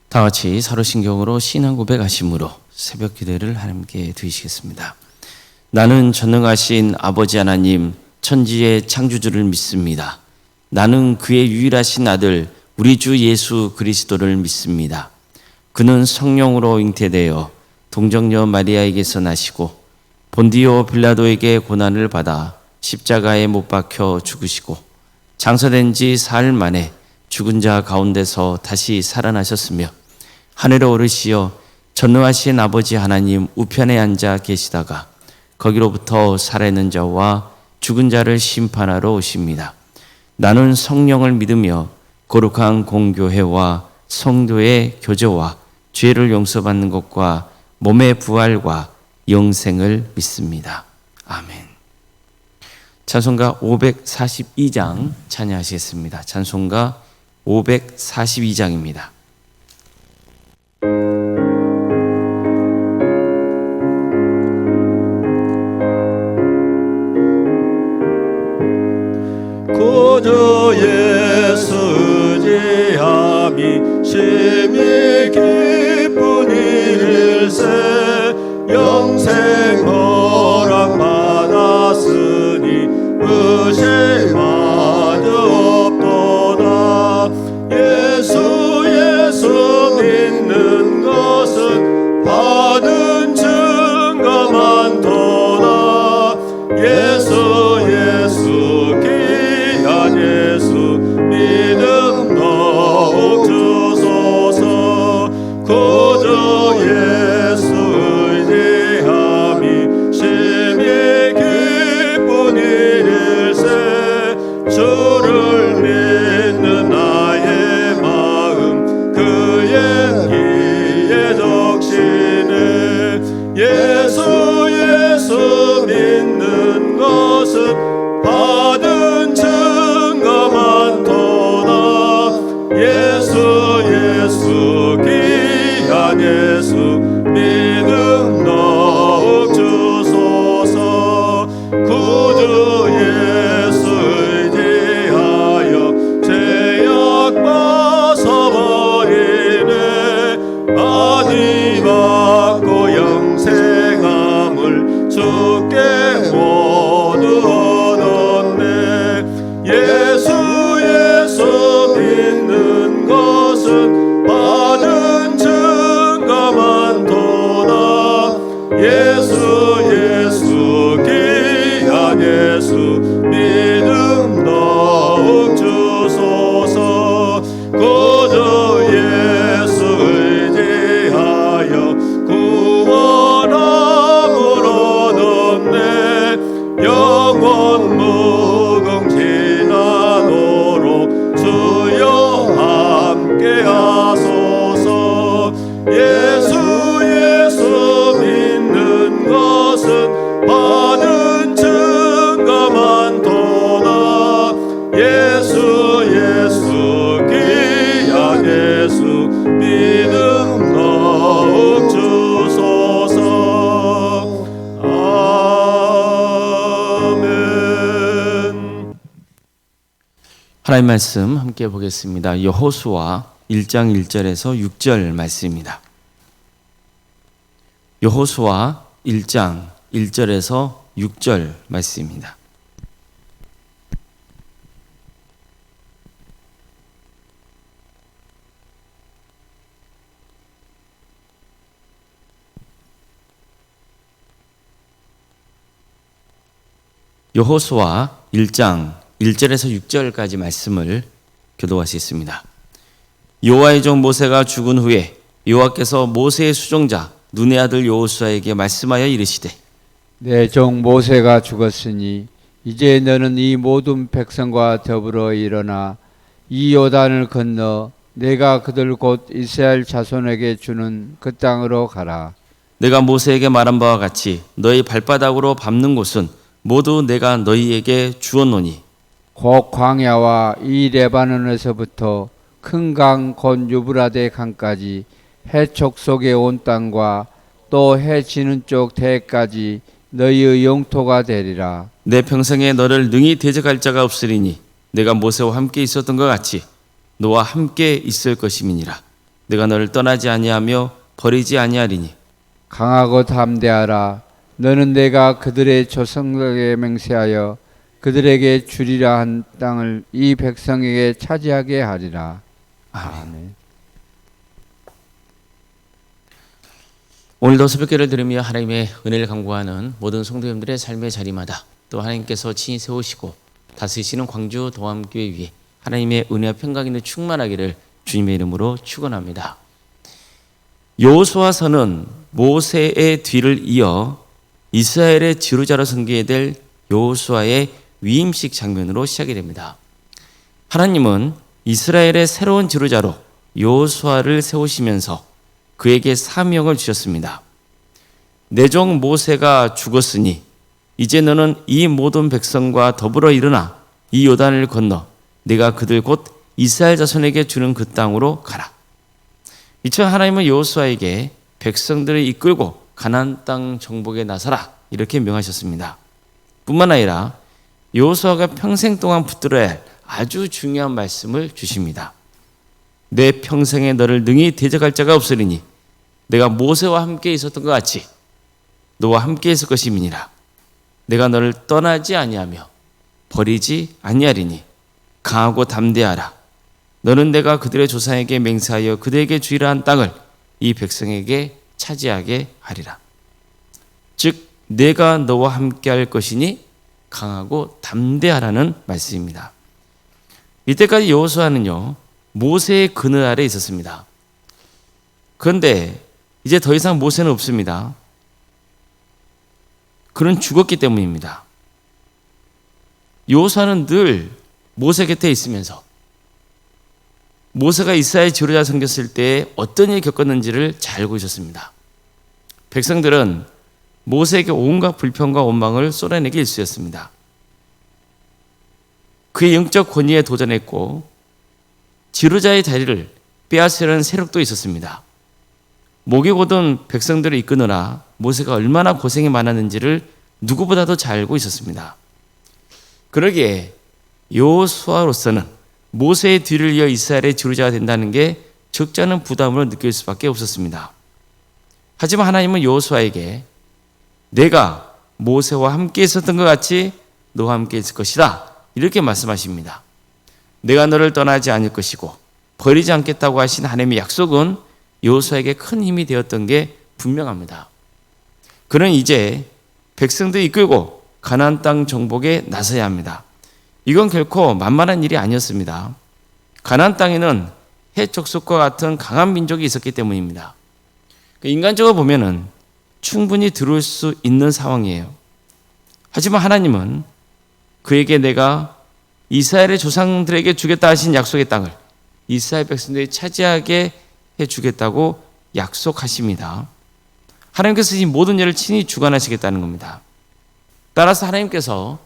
다 같이 사도신경으로 신앙 고백하심으로 새벽 기도를 함께 드리시겠습니다. 나는 전능하신 아버지 하나님 천지의 창조주를 믿습니다. 나는 그의 유일하신 아들 우리 주 예수 그리스도를 믿습니다. 그는 성령으로 잉태되어 동정녀 마리아에게서 나시고 본디오 빌라도에게 고난을 받아 십자가에 못 박혀 죽으시고 장사된 지 사흘 만에 죽은 자 가운데서 다시 살아나셨으며 하늘에 오르시어 전능하신 아버지 하나님 우편에 앉아 계시다가 거기로부터 살아있는 자와 죽은 자를 심판하러 오십니다. 나는 성령을 믿으며 거룩한 공교회와 성도의 교제와 죄를 용서받는 것과 몸의 부활과 영생을 믿습니다. 아멘. 찬송가 542장 찬양하시겠습니다. 찬송가 542장입니다. 구주 예수 의지함이 심히 기쁜 일일세 영생 허락 받았으니 의심하지 없도다. 예수 믿는 것은 받은 증거 많도다. 예수 귀한 예수 믿음 더욱 주소서. 구주 예수 의지함이 심히 기쁜 일일세 주를 믿는 나의 마음 그의 기에 적시네. 예수 믿는 것은 받은 증거 많도다. 예수 귀한 예수 믿음 더욱 주소서. 구주 예수 의지하여 죄악 벗어버리네. 아니 받고 영생함을 주께 모두 얻었네. 예수 믿는 것은 받은 증거 많도다. 예수 귀한 예수 믿음 더욱 주소서. 구주 예수 의지하여 구원함을 얻었네. 영원 무궁지나도록 주여 함께 하소서. 예수 믿는 것은 받은 증거 많도다. 예수 귀한 예수 믿음 더욱 주소서. 아멘. 하나님 말씀 함께 보겠습니다. 여호수아 1장 1절에서 6절 말씀입니다. 여호수아 1장 1절에서 6절 말씀입니다. 여호수아 1장 1절에서 6절까지 말씀을 교도하시겠습니다. 여호와의 종 모세가 죽은 후에 여호와께서 모세의 수종자 눈의 아들 여호수아에게 말씀하여 이르시되 내 종 모세가 죽었으니 이제 너는 이 모든 백성과 더불어 일어나 이 요단을 건너 내가 그들 곧 이스라엘 자손에게 주는 그 땅으로 가라. 내가 모세에게 말한 바와 같이 너희 발바닥으로 밟는 곳은 모두 내가 너희에게 주었노니 곧 광야와 이 레바논에서부터 큰 강 곧 유브라데 강까지 해촉 속에 온 땅과 또 해 지는 쪽 대까지 너희의 영토가 되리라. 내 평생에 너를 능히 대적할 자가 없으리니 내가 모세와 함께 있었던 것 같이 너와 함께 있을 것임이니라. 내가 너를 떠나지 아니하며 버리지 아니하리니 강하고 담대하라. 너는 내가 그들의 조상들에게 맹세하여 그들에게 주리라 한 땅을 이 백성에게 차지하게 하리라. 아멘. 오늘도 새벽기를 들으며 하나님의 은혜를 간구하는 모든 성도님들의 삶의 자리마다 또 하나님께서 친히 세우시고 다스리시는 광주 도암교회 위에 하나님의 은혜와 평강이 있는 충만하기를 주님의 이름으로 축원합니다. 여호수아서는 모세의 뒤를 이어 이스라엘의 지도자로 섬기게 될 여호수아의 위임식 장면으로 시작이 됩니다. 하나님은 이스라엘의 새로운 지도자로 여호수아를 세우시면서 그에게 사명을 주셨습니다. 내 종 모세가 죽었으니 이제 너는 이 모든 백성과 더불어 일어나 이 요단을 건너 내가 그들 곧 이스라엘 자손에게 주는 그 땅으로 가라. 이처럼 하나님은 여호수아에게 백성들을 이끌고 가나안 땅 정복에 나서라 이렇게 명하셨습니다. 뿐만 아니라 여호수아가 평생 동안 붙들어야 할 아주 중요한 말씀을 주십니다. 내 평생에 너를 능히 대적할 자가 없으리니 내가 모세와 함께 있었던 것 같이 너와 함께 있을 것임이니라. 내가 너를 떠나지 아니하며 버리지 아니하리니 강하고 담대하라. 너는 내가 그들의 조상에게 맹세하여 그들에게 주리라 한 땅을 이 백성에게 차지하게 하리라. 즉 내가 너와 함께 할 것이니 강하고 담대하라는 말씀입니다. 이때까지 여호수아는요 모세의 그늘 아래 있었습니다. 그런데 이제 더 이상 모세는 없습니다. 그는 죽었기 때문입니다. 여호수아는 늘 모세 곁에 있으면서 모세가 이스라엘 지도자 섬겼을 때 어떤 일을 겪었는지를 잘 알고 있었습니다. 백성들은 모세에게 온갖 불평과 원망을 쏟아내기 일쑤였습니다. 그의 영적 권위에 도전했고 지도자의 자리를 빼앗으려는 세력도 있었습니다. 목이 곧은 백성들을 이끄느라 모세가 얼마나 고생이 많았는지를 누구보다도 잘 알고 있었습니다. 그러기에 여호수아로서는 모세의 뒤를 이어 이스라엘의 지도자가 된다는 게 적지 않은 부담을 느낄 수밖에 없었습니다. 하지만 하나님은 여호수아에게 내가 모세와 함께 있었던 것 같이 너와 함께 있을 것이다 이렇게 말씀하십니다. 내가 너를 떠나지 않을 것이고 버리지 않겠다고 하신 하나님의 약속은 여호수아에게 큰 힘이 되었던 게 분명합니다. 그는 이제 백성들 이끌고 가나안 땅 정복에 나서야 합니다. 이건 결코 만만한 일이 아니었습니다. 가나안 땅에는 해족속과 같은 강한 민족이 있었기 때문입니다. 인간적으로 보면은 충분히 들어올 수 있는 상황이에요. 하지만 하나님은 그에게 내가 이스라엘의 조상들에게 주겠다 하신 약속의 땅을 이스라엘 백성들이 차지하게 해주겠다고 약속하십니다. 하나님께서 이 모든 일을 친히 주관하시겠다는 겁니다. 따라서 하나님께서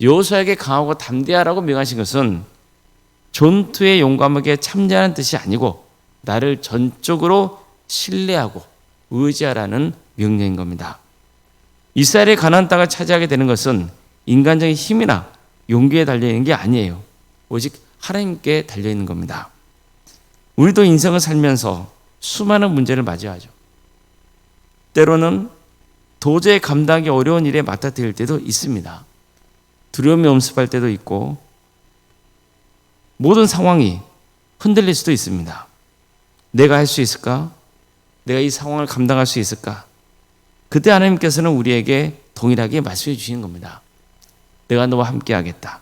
여호수아에게 강하고 담대하라고 명하신 것은 전투에 용감하게 참여하는 뜻이 아니고 나를 전적으로 신뢰하고 의지하라는 명령인 겁니다. 이스라엘의 가나안 땅을 차지하게 되는 것은 인간적인 힘이나 용기에 달려있는 게 아니에요. 오직 하나님께 달려있는 겁니다. 우리도 인생을 살면서 수많은 문제를 맞이하죠. 때로는 도저히 감당하기 어려운 일에 맞닥뜨릴 때도 있습니다. 두려움이 엄습할 때도 있고 모든 상황이 흔들릴 수도 있습니다. 내가 할 수 있을까? 내가 이 상황을 감당할 수 있을까? 그때 하나님께서는 우리에게 동일하게 말씀해 주시는 겁니다. 내가 너와 함께 하겠다.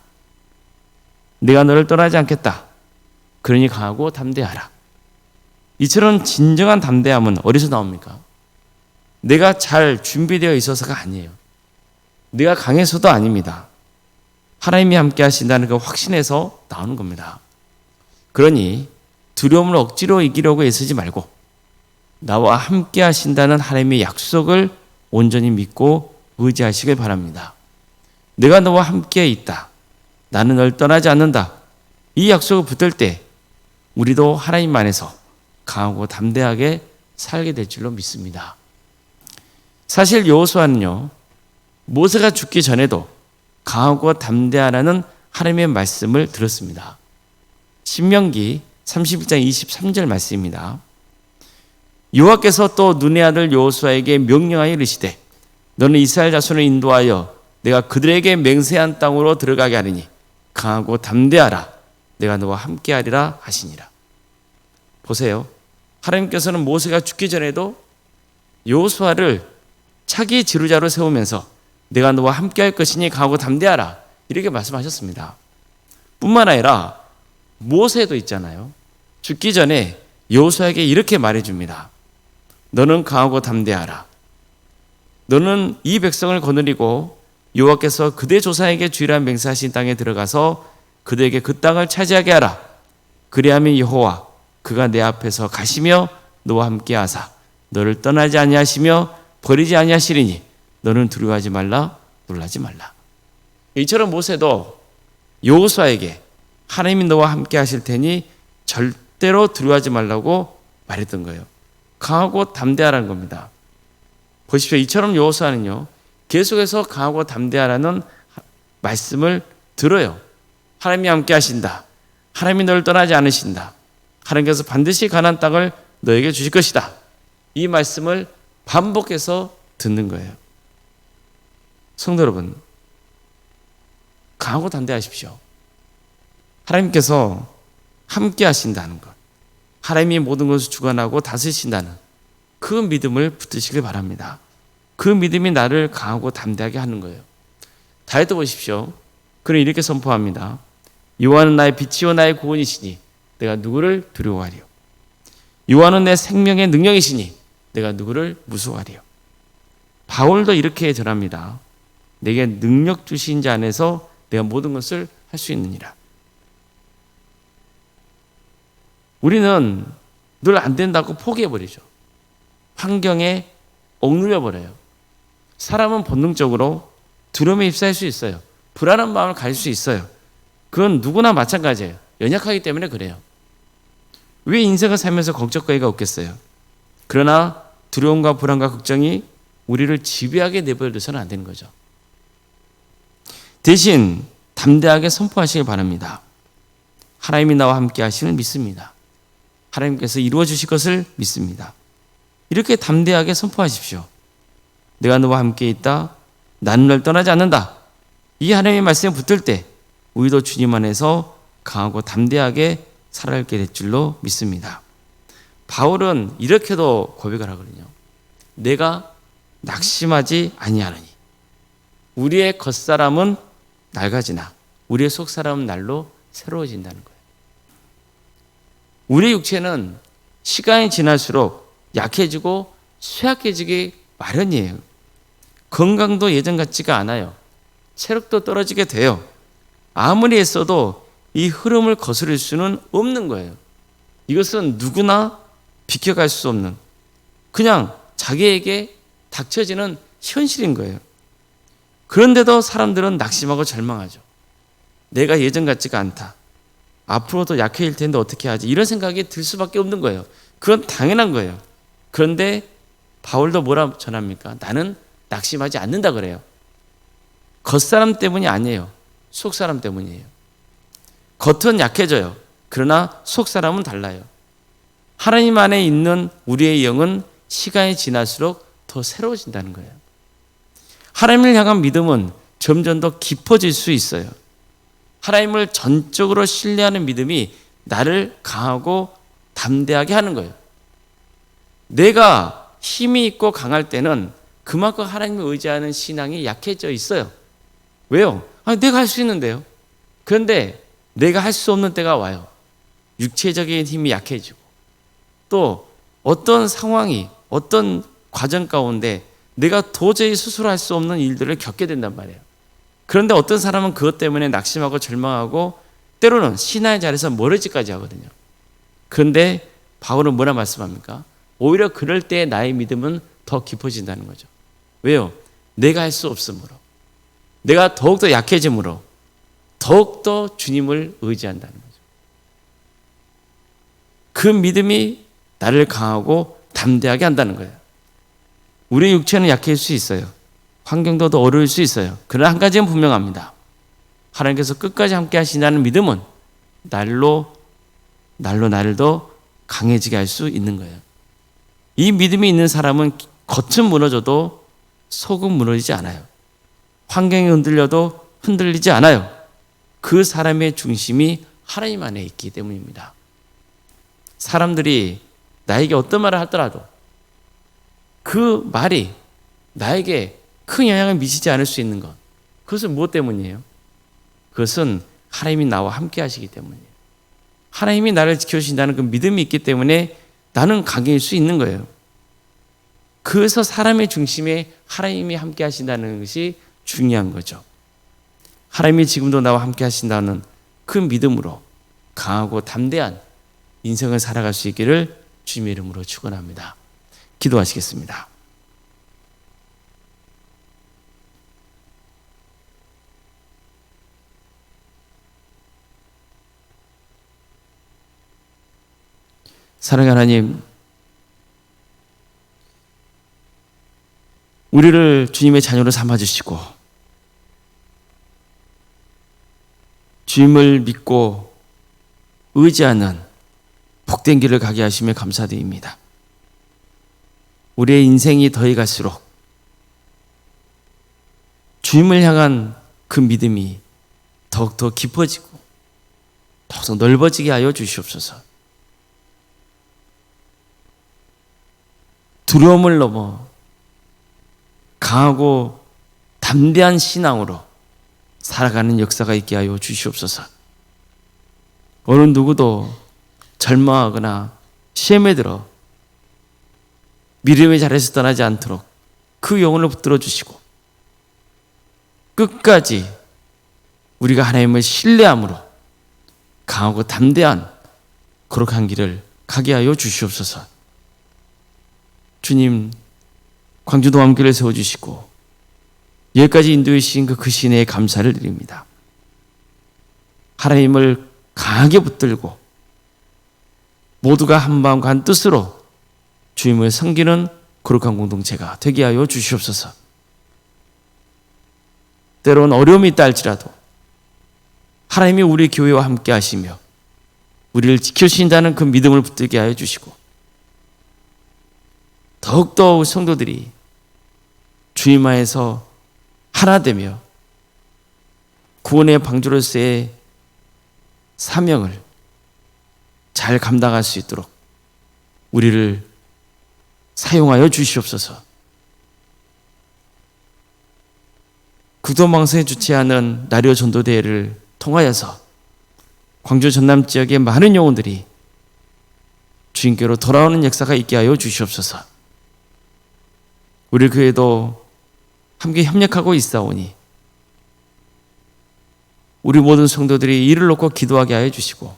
내가 너를 떠나지 않겠다. 그러니 강하고 담대하라. 이처럼 진정한 담대함은 어디서 나옵니까? 내가 잘 준비되어 있어서가 아니에요. 내가 강해서도 아닙니다. 하나님이 함께 하신다는 그 확신에서 나오는 겁니다. 그러니 두려움을 억지로 이기려고 애쓰지 말고 나와 함께 하신다는 하나님의 약속을 온전히 믿고 의지하시길 바랍니다. 내가 너와 함께 있다. 나는 널 떠나지 않는다. 이 약속을 붙들 때 우리도 하나님 안에서 강하고 담대하게 살게 될 줄로 믿습니다. 사실 여호수아는요 모세가 죽기 전에도 강하고 담대하라는 하나님의 말씀을 들었습니다. 신명기 31장 23절 말씀입니다. 여호와께서 또 눈의 아들 여호수아에게 명령하여 이르시되 너는 이스라엘 자손을 인도하여 내가 그들에게 맹세한 땅으로 들어가게 하리니 강하고 담대하라. 내가 너와 함께하리라 하시니라. 보세요. 하나님께서는 모세가 죽기 전에도 여호수아를 차기 지도자로 세우면서 내가 너와 함께할 것이니 강하고 담대하라 이렇게 말씀하셨습니다. 뿐만 아니라 모세도 있잖아요. 죽기 전에 여호수아에게 이렇게 말해줍니다. 너는 강하고 담대하라. 너는 이 백성을 거느리고 여호와께서 그대 조상에게 주리라 맹세하신 땅에 들어가서 그들에게 그 땅을 차지하게 하라. 그리하면 여호와 그가 내 앞에서 가시며 너와 함께하사 너를 떠나지 아니하시며 버리지 아니하시리니 너는 두려워하지 말라 놀라지 말라. 이처럼 모세도 여호수아에게 하나님이 너와 함께 하실 테니 절대로 두려워하지 말라고 말했던 거예요. 강하고 담대하라는 겁니다. 보십시오. 이처럼 여호수아는요 계속해서 강하고 담대하라는 말씀을 들어요. 하나님이 함께 하신다. 하나님이 너를 떠나지 않으신다. 하나님께서 반드시 가나안 땅을 너에게 주실 것이다. 이 말씀을 반복해서 듣는 거예요. 성도 여러분, 강하고 담대하십시오. 하나님께서 함께 하신다는 것, 하나님이 모든 것을 주관하고 다스리신다는 그 믿음을 붙드시길 바랍니다. 그 믿음이 나를 강하고 담대하게 하는 거예요. 다윗도 보십시오. 그는 이렇게 선포합니다. 여호와는 나의 빛이요 나의 구원이시니 내가 누구를 두려워하리요. 여호와는 내 생명의 능력이시니 내가 누구를 무서워하리요. 바울도 이렇게 전합니다. 내게 능력 주신 자 안에서 내가 모든 것을 할 수 있느니라. 우리는 늘 안 된다고 포기해버리죠. 환경에 억눌려버려요. 사람은 본능적으로 두려움에 휩싸일 수 있어요. 불안한 마음을 가질 수 있어요. 그건 누구나 마찬가지예요. 연약하기 때문에 그래요. 왜 인생을 살면서 걱정거리가 없겠어요? 그러나 두려움과 불안과 걱정이 우리를 지배하게 내버려둬서는 안 되는 거죠. 대신 담대하게 선포하시길 바랍니다. 하나님이 나와 함께 하시는 믿습니다. 하나님께서 이루어 주실 것을 믿습니다. 이렇게 담대하게 선포하십시오. 내가 너와 함께 있다. 나는 널 떠나지 않는다. 이 하나님의 말씀에 붙들 때 우리도 주님 안에서 강하고 담대하게 살아가게 될 줄로 믿습니다. 바울은 이렇게도 고백을 하거든요. 내가 낙심하지 아니하느니 우리의 겉사람은 낡아지나 우리의 속사람은 날로 새로워진다는 거예요. 우리의 육체는 시간이 지날수록 약해지고 쇠약해지기 마련이에요. 건강도 예전 같지가 않아요. 체력도 떨어지게 돼요. 아무리 애써도 이 흐름을 거스를 수는 없는 거예요. 이것은 누구나 비켜갈 수 없는 그냥 자기에게 닥쳐지는 현실인 거예요. 그런데도 사람들은 낙심하고 절망하죠. 내가 예전 같지가 않다. 앞으로도 약해질 텐데 어떻게 하지? 이런 생각이 들 수밖에 없는 거예요. 그건 당연한 거예요. 그런데 바울도 뭐라 전합니까? 나는 낙심하지 않는다 그래요. 겉사람 때문이 아니에요. 속사람 때문이에요. 겉은 약해져요. 그러나 속사람은 달라요. 하나님 안에 있는 우리의 영은 시간이 지날수록 더 새로워진다는 거예요. 하나님을 향한 믿음은 점점 더 깊어질 수 있어요. 하나님을 전적으로 신뢰하는 믿음이 나를 강하고 담대하게 하는 거예요. 내가 힘이 있고 강할 때는 그만큼 하나님을 의지하는 신앙이 약해져 있어요. 왜요? 내가 할 수 있는데요. 그런데 내가 할 수 없는 때가 와요. 육체적인 힘이 약해지고 또 어떤 상황이 어떤 과정 가운데 내가 도저히 스스로 할 수 없는 일들을 겪게 된단 말이에요. 그런데 어떤 사람은 그것 때문에 낙심하고 절망하고 때로는 신앙의 자리에서 멀어지기까지 하거든요. 그런데 바울은 뭐라 말씀합니까? 오히려 그럴 때 나의 믿음은 더 깊어진다는 거죠. 왜요? 내가 할 수 없으므로, 내가 더욱더 약해짐으로 더욱더 주님을 의지한다는 거죠. 그 믿음이 나를 강하고 담대하게 한다는 거예요. 우리의 육체는 약해질 수 있어요. 환경도 더 어려울 수 있어요. 그러나 한 가지는 분명합니다. 하나님께서 끝까지 함께 하신다는 믿음은 날로 나를 더 강해지게 할 수 있는 거예요. 이 믿음이 있는 사람은 겉은 무너져도 속은 무너지지 않아요. 환경이 흔들려도 흔들리지 않아요. 그 사람의 중심이 하나님 안에 있기 때문입니다. 사람들이 나에게 어떤 말을 하더라도 그 말이 나에게 큰 영향을 미치지 않을 수 있는 것, 그것은 무엇 때문이에요? 그것은 하나님이 나와 함께 하시기 때문이에요. 하나님이 나를 지켜주신다는 그 믿음이 있기 때문에 나는 강해질 수 있는 거예요. 그래서 사람의 중심에 하나님이 함께 하신다는 것이 중요한 거죠. 하나님이 지금도 나와 함께 하신다는 그 믿음으로 강하고 담대한 인생을 살아갈 수 있기를 주님의 이름으로 축원합니다. 기도하시겠습니다. 사랑하는 하나님, 우리를 주님의 자녀로 삼아주시고 주님을 믿고 의지하는 복된 길을 가게 하시며 감사드립니다. 우리의 인생이 더해갈수록 주님을 향한 그 믿음이 더욱더 깊어지고 더욱더 넓어지게 하여 주시옵소서. 두려움을 넘어 강하고 담대한 신앙으로 살아가는 역사가 있게 하여 주시옵소서. 어느 누구도 절망하거나 시험에 들어 믿음의 자리에서 떠나지 않도록 그 영혼을 붙들어 주시고 끝까지 우리가 하나님을 신뢰함으로 강하고 담대한 거룩한 길을 가게 하여 주시옵소서. 주님, 광주도암교회를 세워주시고 여기까지 인도해 주신 그 신에 감사를 드립니다. 하나님을 강하게 붙들고 모두가 한 마음과 한 뜻으로 주님을 섬기는 거룩한 공동체가 되게 하여 주시옵소서. 때로는 어려움이 있다 할지라도 하나님이 우리 교회와 함께 하시며 우리를 지켜주신다는 그 믿음을 붙들게 하여 주시고 더욱더 성도들이 주님 안에서 하나 되며 구원의 방주로서의 사명을 잘 감당할 수 있도록 우리를 사용하여 주시옵소서. 국도망성에 주최하는 나리오 전도대회를 통하여서 광주 전남 지역의 많은 영혼들이 주님께로 돌아오는 역사가 있게 하여 주시옵소서. 우리 교회도 함께 협력하고 있사오니 우리 모든 성도들이 이를 놓고 기도하게 하여 주시고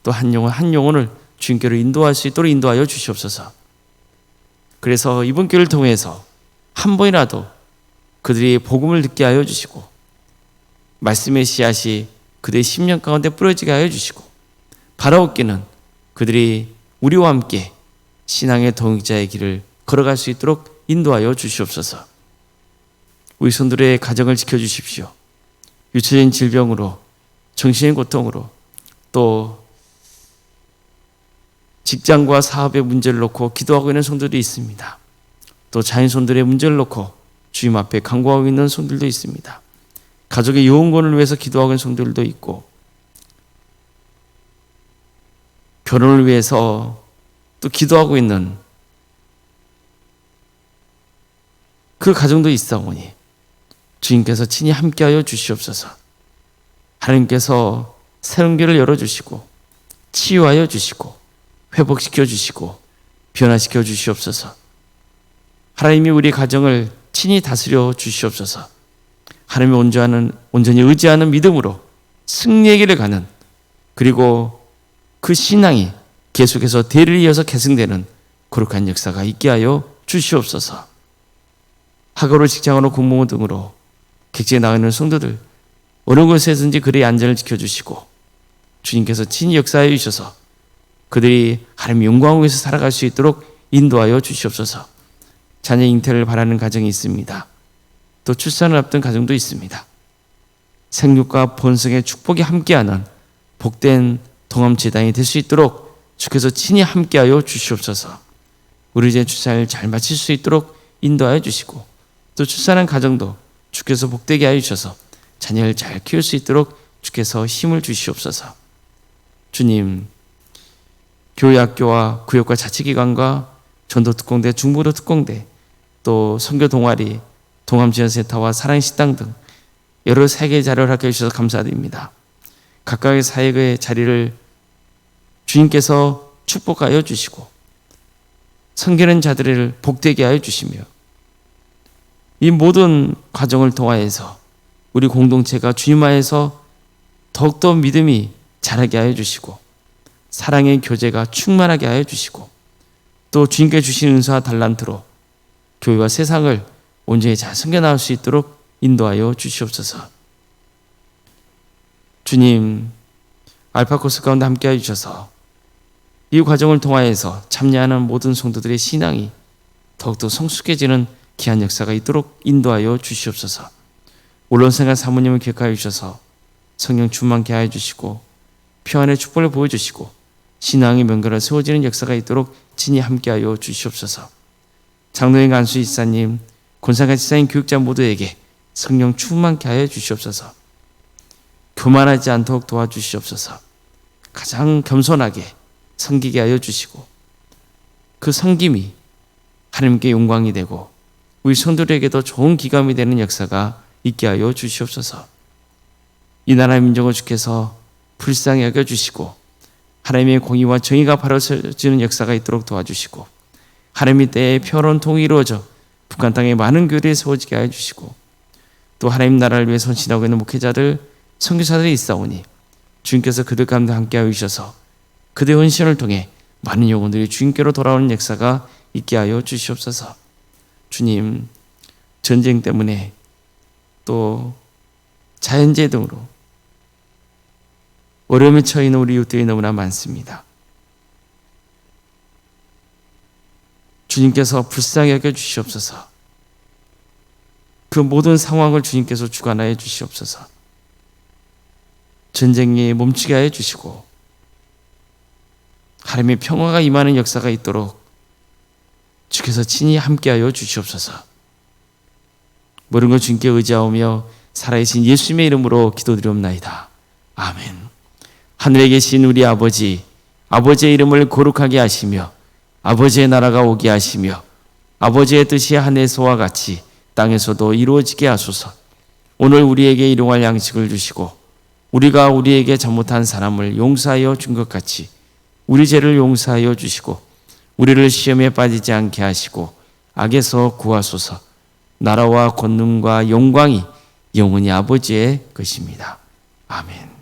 또 한 영혼 한 영혼을 주님께로 인도할 수 있도록 인도하여 주시옵소서. 그래서 이번 교회를 통해서 한 번이라도 그들이 복음을 듣게 하여 주시고 말씀의 씨앗이 그들의 심령 가운데 뿌려지게 하여 주시고 바라옵기는 그들이 우리와 함께 신앙의 동역자의 길을 걸어갈 수 있도록 인도하여 주시옵소서. 우리 손들의 가정을 지켜주십시오. 유체적인 질병으로 정신의 고통으로 또 직장과 사업의 문제를 놓고 기도하고 있는 성도들이 있습니다. 또 자녀손들의 문제를 놓고 주님 앞에 간구하고 있는 성들도 있습니다. 가족의 영혼권을 위해서 기도하고 있는 성들도 있고 결혼을 위해서 또 기도하고 있는 그 가정도 있사오니 주님께서 친히 함께하여 주시옵소서. 하나님께서 새로운 길을 열어주시고 치유하여 주시고 회복시켜 주시고 변화시켜 주시옵소서. 하나님이 우리 가정을 친히 다스려 주시옵소서. 하나님을 온전히 의지하는 믿음으로 승리의 길을 가는 그리고 그 신앙이 계속해서 대를 이어서 계승되는 거룩한 역사가 있게 하여 주시옵소서. 학업으로 직장으로 공무원 등으로 객지에 나가 있는 성도들 어느 곳에든지 그들의 안전을 지켜주시고 주님께서 친히 역사해 주셔서 그들이 하나님의 영광을 위해서 살아갈 수 있도록 인도하여 주시옵소서. 자녀 잉태를 바라는 가정이 있습니다. 또 출산을 앞둔 가정도 있습니다. 생육과 번성의 축복이 함께하는 복된 동암재단이 될 수 있도록 주께서 친히 함께하여 주시옵소서. 우리 제 출산을 잘 마칠 수 있도록 인도하여 주시고, 또 출산한 가정도 주께서 복되게 하여 주셔서 자녀를 잘 키울 수 있도록 주께서 힘을 주시옵소서. 주님, 교회 학교와 구역과 자치기관과 전도 특공대, 중부도 특공대, 또 선교 동아리, 동암지원센터와 사랑식당 등 여러 사역의 자리를 허락해 주셔서 감사드립니다. 각각의 사역의 자리를 주님께서 축복하여 주시고 섬기는 자들을 복되게 하여 주시며, 이 모든 과정을 통하여서 우리 공동체가 주님 안에서 더욱더 믿음이 자라게 하여 주시고, 사랑의 교제가 충만하게 하여 주시고, 또 주님께 주신 은사와 달란트로 교회와 세상을 온전히 잘 섬겨나갈 수 있도록 인도하여 주시옵소서. 주님, 알파 코스 가운데 함께하여 주셔서 이 과정을 통하여서 참여하는 모든 성도들의 신앙이 더욱더 성숙해지는 귀한 역사가 있도록 인도하여 주시옵소서. 언론생활 사모님을 기억하여 주셔서 성령 충만케 하여 주시고 평안의 축복을 보여주시고 신앙의 명가를 세워지는 역사가 있도록 친히 함께하여 주시옵소서. 장로인 안수 이사님, 권상가 지사님, 교육자 모두에게 성령 충만케 하여 주시옵소서. 교만하지 않도록 도와주시옵소서. 가장 겸손하게 섬기게 하여 주시고, 그 섬김이 하나님께 영광이 되고 우리 성도들에게도 좋은 기감이 되는 역사가 있게 하여 주시옵소서. 이 나라의 민족을 주께서 불쌍히 여겨주시고 하나님의 공의와 정의가 바로서지는 역사가 있도록 도와주시고, 하나님의 때에 평화로운 통일이 이루어져 북한 땅에 많은 교회들이 세워지게 하여 주시고, 또 하나님 나라를 위해 헌신하고 있는 목회자들, 선교사들이 있사오니 주님께서 그들 가운데 함께하여 주셔서 그들의 헌신을 통해 많은 영혼들이 주님께로 돌아오는 역사가 있게 하여 주시옵소서. 주님, 전쟁 때문에 또 자연재해 등으로 어려움에 처해 있는 우리 이웃들이 너무나 많습니다. 주님께서 불쌍히 여겨 주시옵소서. 그 모든 상황을 주님께서 주관하여 주시옵소서. 전쟁이 멈추게 하여 주시고 하나님의 평화가 임하는 역사가 있도록 주께서 친히 함께하여 주시옵소서. 모든 걸 주님께 의지하오며 살아계신 예수님의 이름으로 기도드리옵나이다. 아멘. 하늘에 계신 우리 아버지, 아버지의 이름을 거룩하게 하시며 아버지의 나라가 오게 하시며 아버지의 뜻이 하늘에서와 같이 땅에서도 이루어지게 하소서. 오늘 우리에게 일용할 양식을 주시고 우리가 우리에게 잘못한 사람을 용서하여 준 것 같이 우리 죄를 용서하여 주시고 우리를 시험에 빠지지 않게 하시고 악에서 구하소서. 나라와 권능과 영광이 영원히 아버지의 것입니다. 아멘.